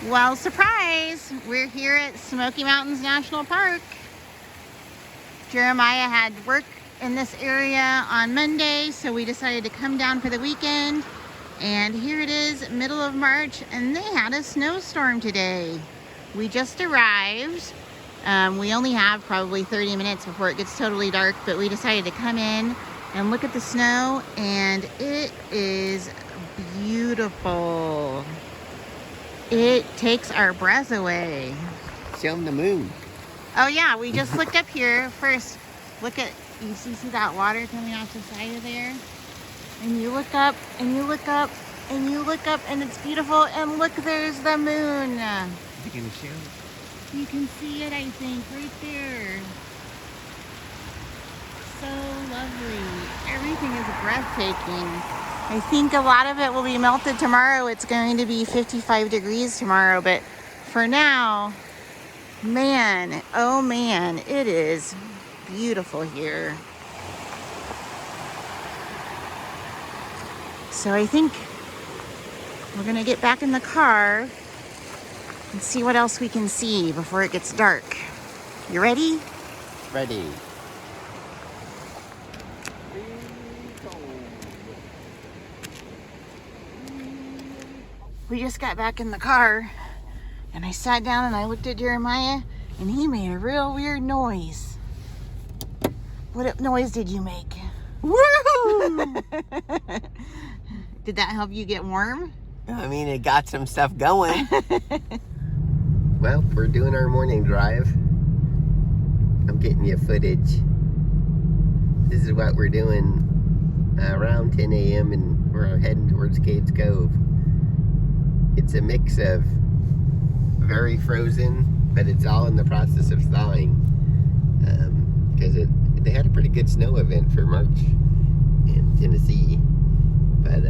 Well, surprise! We're here at Smoky Mountains National Park. Jeremiah had work in this area on Monday, so we decided to come down for the weekend. And here it is, middle of March, and they had a snowstorm today. We just arrived. We only have probably 30 minutes before it gets totally dark, but we decided to come in and look at the snow, and it is beautiful. It takes our breath away. Show them the moon. Oh yeah, we just looked up here. First, look at, you see that water coming off the side of there? And you look up, and you look up, and you look up, and it's beautiful, and look, there's the moon. You can show it. You can see it, I think, right there. So lovely. Everything is breathtaking. I think a lot of it will be melted tomorrow. It's going to be 55 degrees tomorrow, but for now, man, oh man, it is beautiful here. So I think we're gonna get back in the car and see what else we can see before it gets dark. You ready? Ready. We just got back in the car and I sat down and I looked at Jeremiah and he made a real weird noise. What noise did you make? Woo! Did that help you get warm? I mean, it got some stuff going. Well, we're doing our morning drive. I'm getting you footage. This is what we're doing around 10 a.m. and we're heading towards Cades Cove. It's a mix of very frozen, but it's all in the process of thawing. Because they had a pretty good snow event for March in Tennessee. But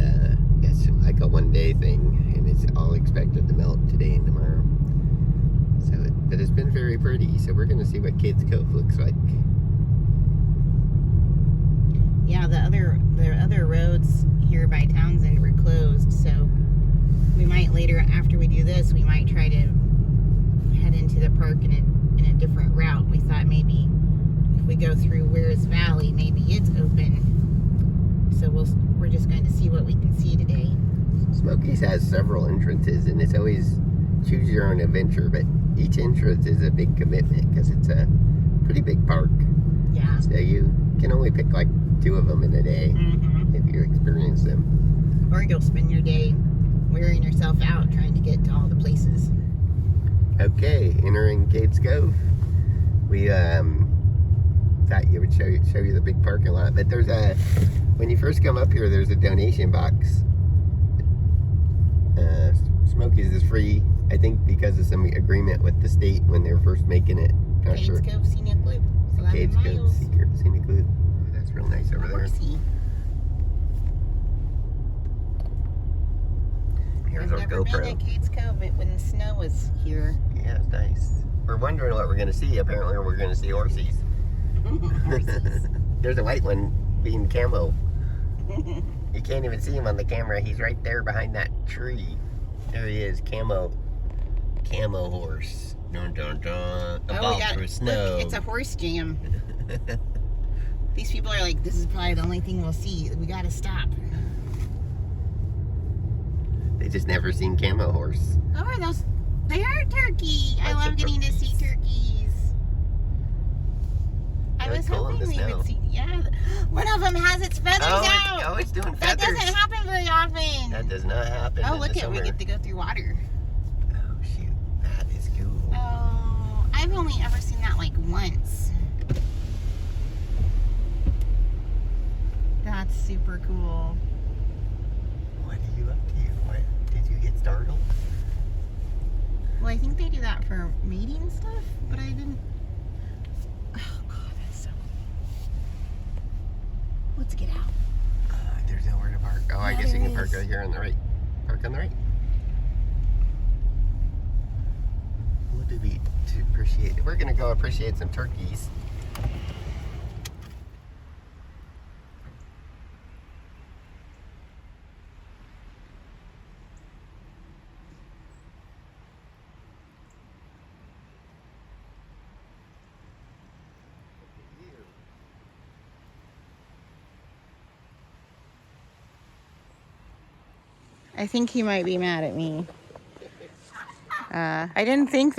it's like a one-day thing, and it's all expected to melt today and tomorrow. But it's been very pretty, so we're going to see what Cades Cove looks like. Yeah, the other roads here by Townsend were closed, so we might later, after we do this, we might try to head into the park in a different route. We thought maybe if we go through Weir's Valley, maybe it's open. So we're just going to see what we can see today. Smokies has several entrances, and it's always choose your own adventure, but each entrance is a big commitment because it's a pretty big park. Yeah. So you can only pick like 2 of them in a day if you experience them. Or you'll spend your day wearing yourself out trying to get to all the places. Okay, entering Cades Cove. We thought you would show you the big parking lot, but there's when you first come up here, there's a donation box. Smokies is free, I think, because of some agreement with the state when they were first making it. Not Cades sure. Cove Scenic Loop. Cades Cove Scenic Loop. That's real nice over there. Horsey. Here's our I've never GoPro. been to Cades Cove when the snow was here. Yeah, it's nice. We're wondering what we're going to see. Apparently, we're going to see horsies. Horses. There's a white one being camo. You can't even see him on the camera. He's right there behind that tree. There he is, camo horse. Dun, dun, dun. Evolved through snow. Look, it's a horse jam. These people are like, this is probably the only thing we'll see. We gotta stop. They just never seen camo horse. Oh, are those? They are turkey. I Bunch love of getting to see turkeys. I They're was cool in hoping the we snow. would see. Yeah, one of them has its feathers out. It's doing That feathers. doesn't happen very often. That does not happen. Oh, in look the at, we summer. get to go through water. Oh shoot, that is cool. Oh, I've only ever seen that like once. That's super cool. What are you up to? What? Did you get startled? Well, I think they do that for mating stuff, but I didn't. Oh God, that's so cool. Let's get out. There's nowhere to park. Oh, I Yeah, guess you there can park is. right here on the right. Park on the right. What do we to appreciate? We're gonna go appreciate some turkeys. I think he might be mad at me. I didn't think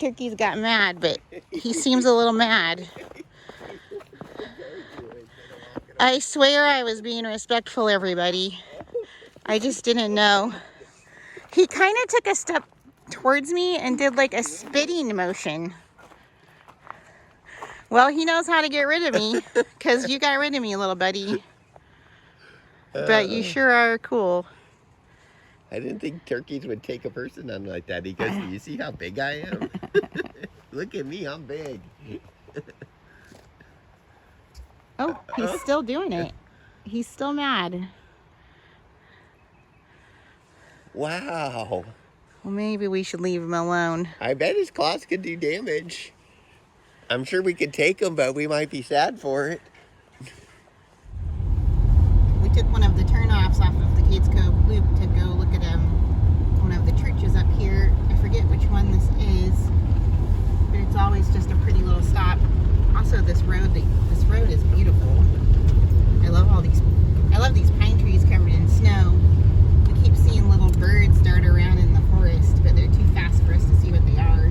turkeys got mad, but he seems a little mad. I swear I was being respectful, everybody. I just didn't know. He kind of took a step towards me and did like a spitting motion. Well, he knows how to get rid of me, because you got rid of me, little buddy. But you sure are cool. I didn't think turkeys would take a person on like that. He goes, you see how big I am? Look at me, I'm big. Oh, he's still doing it. He's still mad. Wow. Well, maybe we should leave him alone. I bet his claws could do damage. I'm sure we could take him, but we might be sad for it. We took one of the turnoffs off of the Cades Cove loop to go look at one of the churches up here. I forget which one this is, but it's always just a pretty little stop. Also, this road is beautiful. I love these pine trees covered in snow. We keep seeing little birds dart around in the forest, but they're too fast for us to see what they are.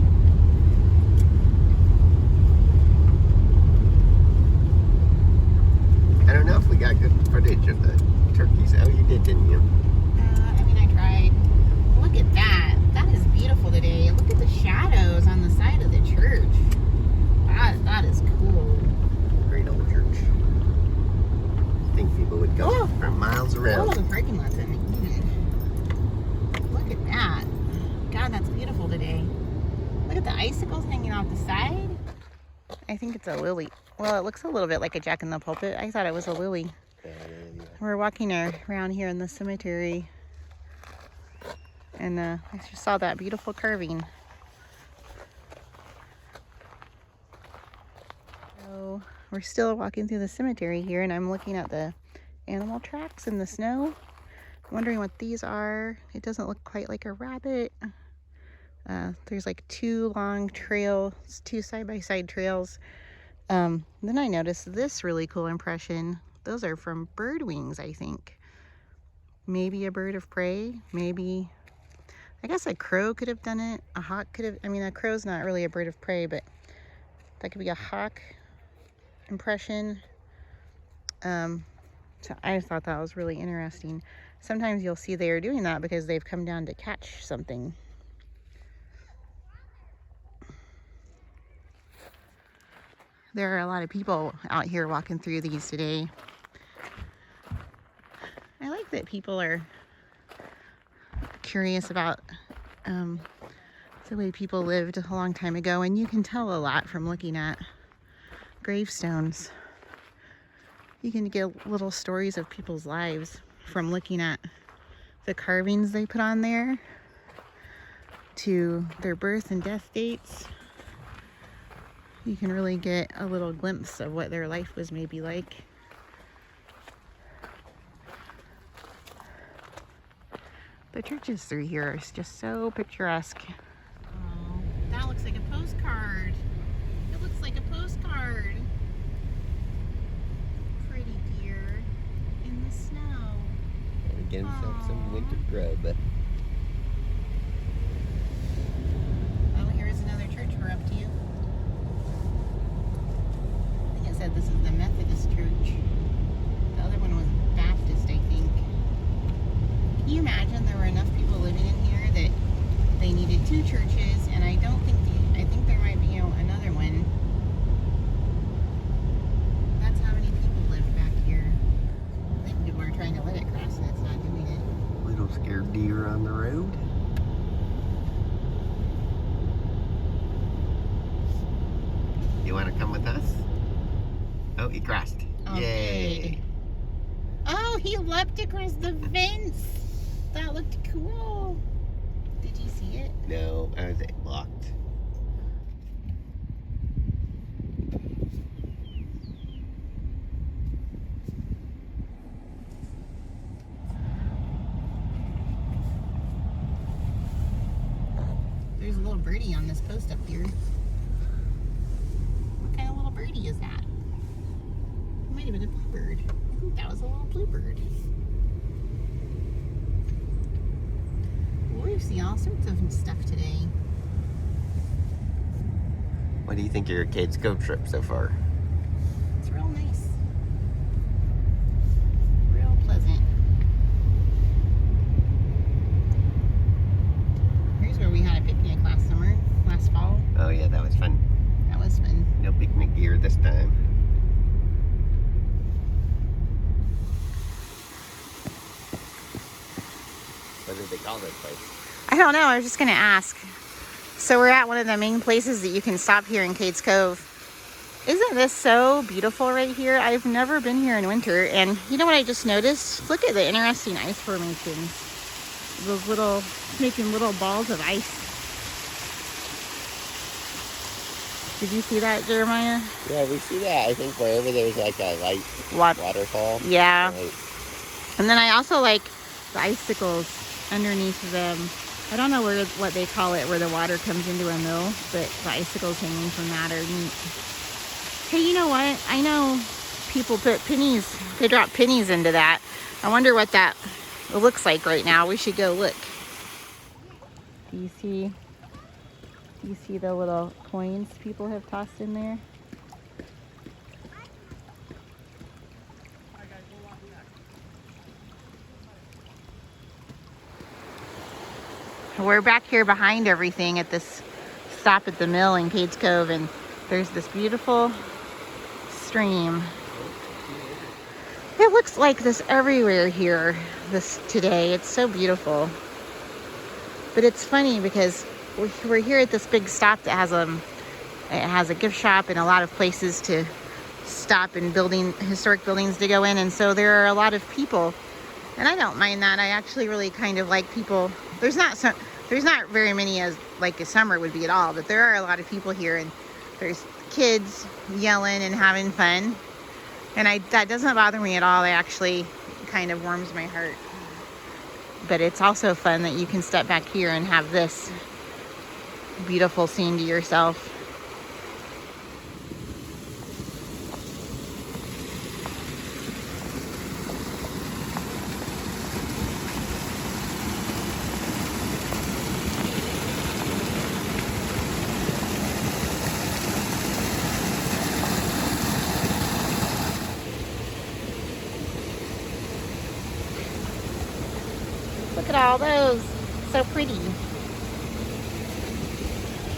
I don't know if we got good footage of the turkeys. Oh, you did, didn't you? I mean, I tried. Look at that. That is beautiful today. Look at the shadows on the side of the church. That is cool. Great old church. I think people would go from miles around. Oh, the parking lot's in the Look at that. God, that's beautiful today. Look at the icicles hanging off the side. I think it's a lily. Well, it looks a little bit like a jack-in-the-pulpit. I thought it was a lily. We're walking around here in the cemetery, and I just saw that beautiful carving. So we're still walking through the cemetery here, and I'm looking at the animal tracks in the snow, wondering what these are. It doesn't look quite like a rabbit. There's like two long trails, two side-by-side trails. Then I noticed this really cool impression. Those are from bird wings, I think. Maybe a bird of prey, maybe, I guess a crow could have done it. A hawk could have, I mean, a crow's not really a bird of prey, but that could be a hawk impression. So I thought that was really interesting. Sometimes you'll see they are doing that because they've come down to catch something. There are a lot of people out here walking through these today. I like that people are curious about the way people lived a long time ago, and you can tell a lot from looking at gravestones. You can get little stories of people's lives from looking at the carvings they put on there to their birth and death dates. You can really get a little glimpse of what their life was maybe like. The churches through here are just so picturesque. Oh, that looks like a postcard. It looks like a postcard. Pretty deer in the snow. And get himself some winter grub. Oh, here's another church we're up to. I think it said this is the Methodist church. The other one was Baptist, I think. Can you imagine there were enough people living in here that they needed two churches, and I think there might be another one. That's how many people lived back here. I think people are trying to let it cross and it's not doing it. Little scared deer on the road. You want to come with us? Oh, he crossed. Oh, yay. good. Oh, he leapt across the fence. That looked cool. Did you see it? No, I was blocked. There's a little birdie on this post up here. What kind of little birdie is that? It might have been a bluebird. I think that was a little bluebird. all sorts of stuff today. What do you think of your Cades Cove trip so far? It's real nice. Real pleasant. Here's where we had a picnic last fall. Oh yeah, that was fun. That was fun. No picnic gear this time. What do they call this place? I don't know. I was just going to ask. So we're at one of the main places that you can stop here in Cades Cove. Isn't this so beautiful right here? I've never been here in winter. And you know what I just noticed? Look at the interesting ice formations. Those little, making little balls of ice. Did you see that, Jeremiah? Yeah, we see that. I think wherever there's like a light waterfall. Yeah. Right. And then I also like the icicles underneath them. I don't know what they call it, where the water comes into a mill, but the icicles hanging from that are neat. Hey, you know what? I know people put pennies, they drop pennies into that. I wonder what that looks like right now. We should go look. You see the little coins people have tossed in there? We're back here behind everything at this stop at the mill in Cades Cove, and there's this beautiful stream. It looks like this everywhere here today. It's so beautiful. But it's funny because we're here at this big stop that has a gift shop and a lot of places to stop and historic buildings to go in, and so there are a lot of people. And I don't mind that. I actually really kind of like people. There's not very many as like a summer would be at all, but there are a lot of people here, and there's kids yelling and having fun. And that doesn't bother me at all. It actually kind of warms my heart. But it's also fun that you can step back here and have this beautiful scene to yourself. Look at all those. So pretty.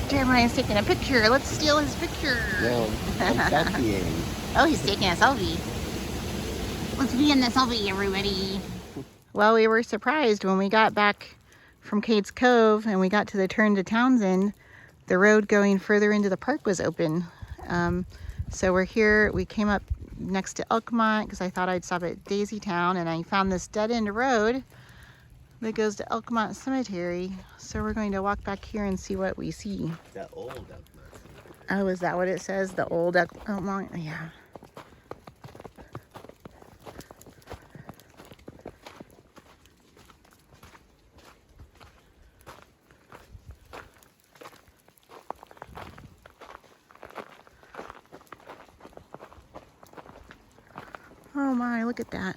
Jeremiah's taking a picture. Let's steal his picture. No, I'm selfieing. Oh, he's taking a selfie. Let's be in the selfie, everybody. Well, we were surprised when we got back from Cades Cove and we got to the turn to Townsend. The road going further into the park was open. So we're here. We came up next to Elkmont because I thought I'd stop at Daisy Town, and I found this dead-end road that goes to Elkmont Cemetery. So we're going to walk back here and see what we see. The old Elkmont. Oh, is that what it says? The old Elkmont? Yeah. Oh my, look at that.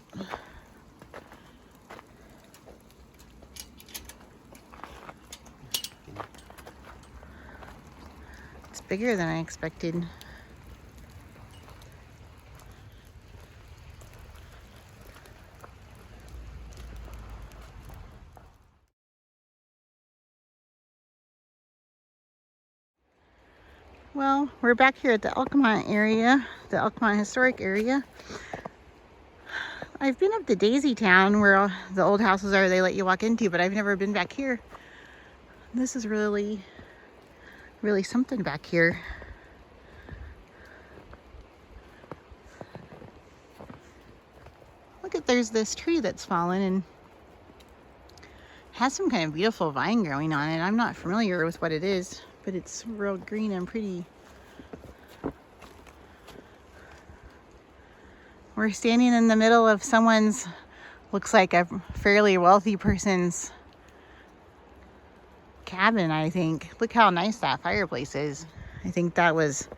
It's bigger than I expected. Well, we're back here at the Elkmont area, the Elkmont historic area. I've been up to Daisy Town where all the old houses are they let you walk into, but I've never been back here. This is really, really something back here. Look at, there's this tree that's fallen and has some kind of beautiful vine growing on it. I'm not familiar with what it is, but it's real green and pretty. We're standing in the middle of someone's, looks like a fairly wealthy person's cabin, I think. Look how nice that fireplace is. I think that was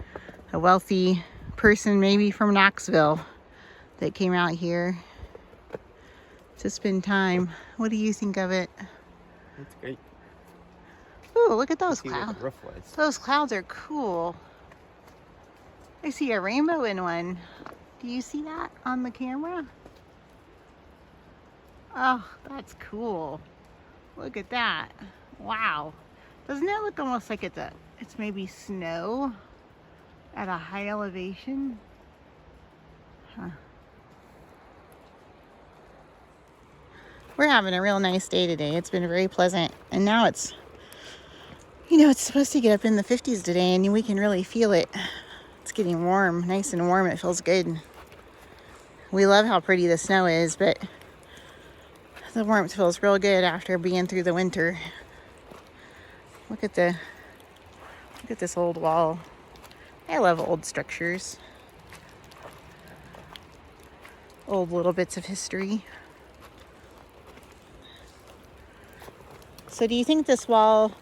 a wealthy person, maybe from Knoxville, that came out here to spend time. What do you think of it? That's great. Ooh, look at those See what clouds. the roof was. Those clouds are cool. I see a rainbow in one. Do you see that on the camera? Oh, that's cool. Look at that. Wow. Doesn't it look almost like it's maybe snow at a high elevation? Huh. We're having a real nice day today. It's been very pleasant. And now it's, it's supposed to get up in the 50s today, and we can really feel it. It's getting warm, nice and warm. It feels good. We love how pretty the snow is, but the warmth feels real good after being through the winter. Look at this old wall. I love old structures. Old little bits of history. So do you think this wall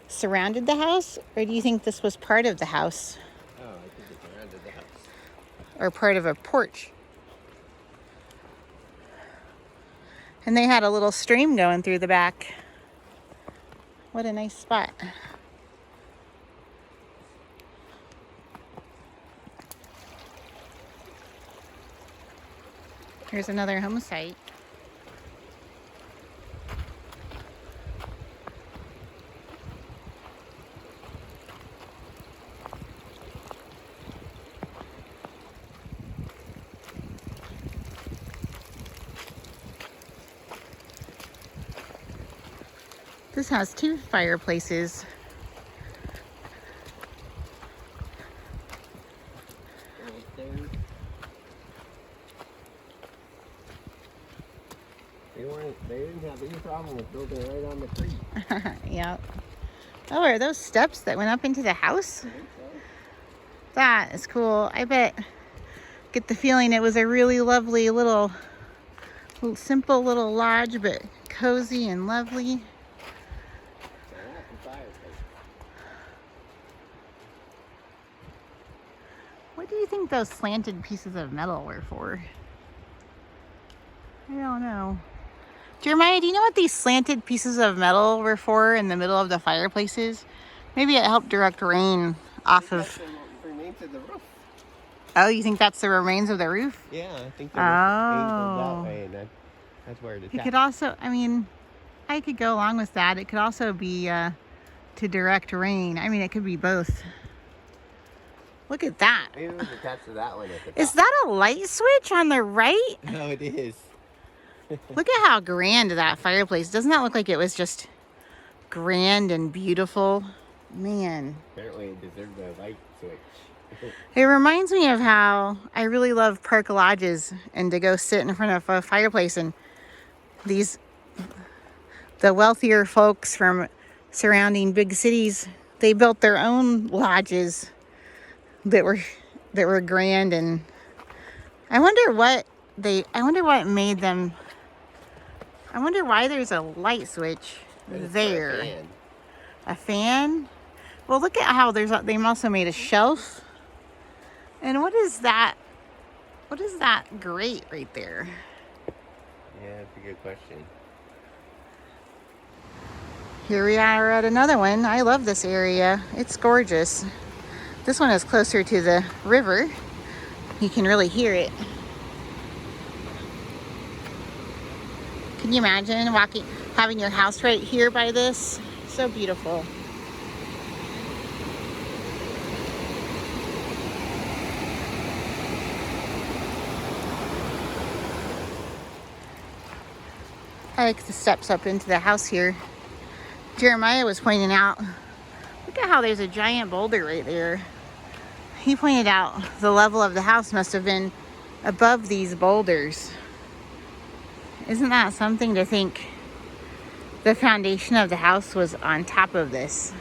surrounded the house, or do you think this was part of the house? Oh, I think it surrounded the house. Or part of a porch? And they had a little stream going through the back. What a nice spot. Here's another home site. This has 2 fireplaces. Right there. They didn't have any problem with building right on the creek. Yeah. Oh, are those steps that went up into the house? I think so. That is cool. I get the feeling it was a really lovely little simple little lodge, but cozy and lovely. What do you think those slanted pieces of metal were for? I don't know. Jeremiah, do you know what these slanted pieces of metal were for in the middle of the fireplaces? Maybe it helped direct rain off of... The remains of the roof. Oh, you think that's the remains of the roof? Yeah, I think the roof angled that way, and that's where it attached. It could also, I could go along with that. It could also be to direct rain. It could be both. Look at that. Maybe it was attached to that one at the top. Is that a light switch on the right? No, it is. Look at how grand that fireplace. Doesn't that look like it was just grand and beautiful? Man. Apparently it deserved a light switch. It reminds me of how I really love park lodges and to go sit in front of a fireplace, and the wealthier folks from surrounding big cities, they built their own lodges that were grand, and I wonder what made them. I wonder why there's a light switch there. A fan? Well, look at how they also made a shelf. And what is that? What is that grate right there? Yeah, that's a good question. Here we are at another one. I love this area. It's gorgeous. This one is closer to the river. You can really hear it. Can you imagine having your house right here by this? So beautiful. I like the steps up into the house here. Jeremiah was pointing out, look at how there's a giant boulder right there. He pointed out the level of the house must have been above these boulders. Isn't that something to think? The foundation of the house was on top of this.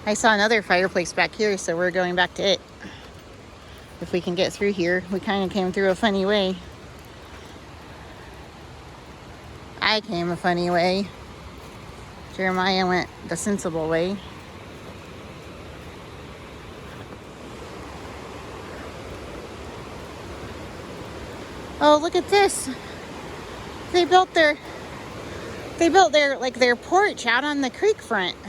I saw another fireplace back here, so we're going back to it. If we can get through here. We kind of came through a funny way. I came a funny way. Jeremiah went the sensible way. Oh, look at this. They built their their porch out on the creek front. Oh,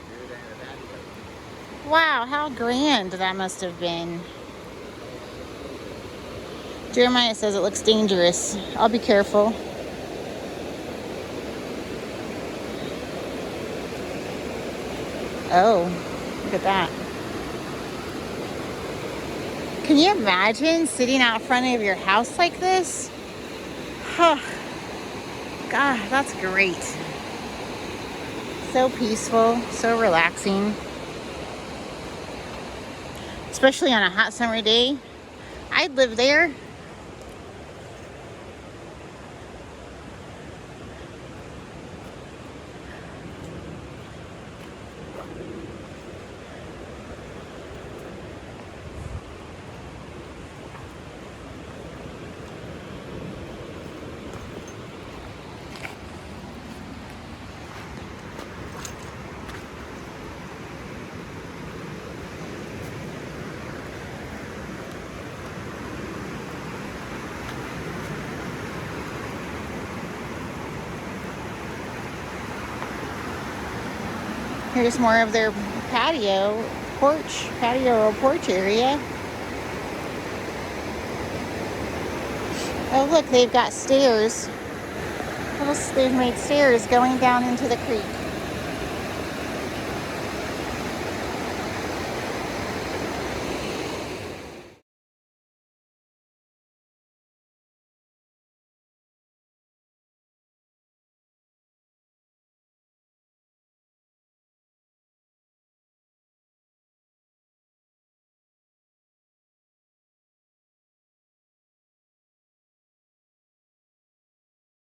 here they have patio. Wow, how grand that must have been. Jeremiah says it looks dangerous. I'll be careful. Oh, look at that. Can you imagine sitting out front of your house like this? Huh. God, that's great. So peaceful, so relaxing. Especially on a hot summer day. I'd live there. Here's more of their patio or porch area. Oh, look, they've got stairs. They've made stairs going down into the creek.